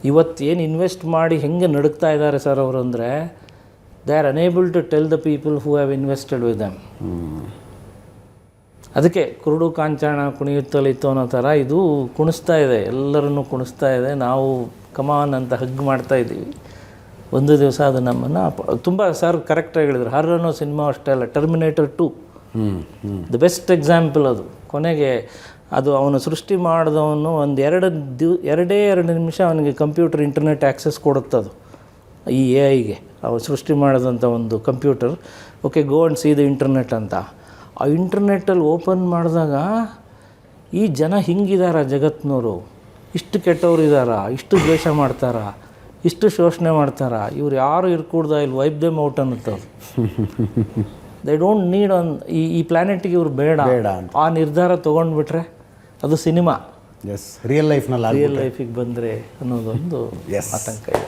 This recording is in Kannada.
ಇವತ್ತೇನು ಇನ್ವೆಸ್ಟ್ ಮಾಡಿ ಹೆಂಗೆ ನಡುಕ್ತಾ ಇದ್ದಾರೆ ಸರ್ ಅವರು ಅಂದರೆ they are unable to tell the people who have invested with them. ಅದಕ್ಕೆ ಕುರುಡು ಕಾಂಚಾಣ ಕುಣಿಯುತ್ತಲಿತ್ತು ಅನ್ನೋ ಥರ ಇದು ಕುಣಿಸ್ತಾ ಇದೆ, ಎಲ್ಲರನ್ನೂ ಕುಣಿಸ್ತಾ ಇದೆ. ನಾವು ಕಮಾನ್ ಅಂತ ಹಗ್ ಮಾಡ್ತಾ ಇದ್ದೀವಿ. ಒಂದು ದಿವಸ ಅದು ನಮ್ಮನ್ನು ತುಂಬ ಸರ್ ಕರೆಕ್ಟಾಗಿ ಹೇಳಿದ್ರು. ಹರ್ ಅನ್ನೋ ಸಿನಿಮಾ ಅಷ್ಟೇ ಅಲ್ಲ, ಟರ್ಮಿನೇಟರ್ 2 ದ ಬೆಸ್ಟ್ ಎಕ್ಸಾಂಪಲ್. ಅದು ಕೊನೆಗೆ ಅದು ಅವನು ಸೃಷ್ಟಿ ಮಾಡಿದವನು ಒಂದು ಎರಡೇ 2 ನಿಮಿಷ ಅವನಿಗೆ ಕಂಪ್ಯೂಟರ್ ಇಂಟರ್ನೆಟ್ ಆ್ಯಕ್ಸೆಸ್ ಕೊಡುತ್ತದು, ಈ AI ಅವನು ಸೃಷ್ಟಿ ಮಾಡಿದಂಥ ಒಂದು computer. Okay, go and C the internet ಅಂತ. ಆ ಇಂಟರ್ನೆಟ್ಟಲ್ಲಿ ಓಪನ್ ಮಾಡಿದಾಗ ಈ ಜನ ಹಿಂಗಿದಾರ, ಜಗತ್ತಿನವರು ಇಷ್ಟು ಕೆಟ್ಟವ್ರು ಇದ್ದಾರ, ಇಷ್ಟು ದ್ವೇಷ ಮಾಡ್ತಾರ, ಇಷ್ಟು ಶೋಷಣೆ ಮಾಡ್ತಾರ, ಇವ್ರು ಯಾರು ಇರ್ಕೂಡ್ದ, ಇಲ್ಲಿ ವೈಪ್ ದೆಮ್ ಔಟ್ ಅನ್ನುತ್ತದು. ದೇ ಡೋಂಟ್ ನೀಡ್ ಈ ಪ್ಲ್ಯಾನೆಟಿಗೆ ಇವ್ರು ಬೇಡ ಆ ನಿರ್ಧಾರ ತೊಗೊಂಡ್ಬಿಟ್ರೆ ಅದು ಸಿನಿಮಾ. ರಿಯಲ್ ಲೈಫಿಗೆ ಬಂದರೆ ಅನ್ನೋದೊಂದು ಆತಂಕ ಇದೆ.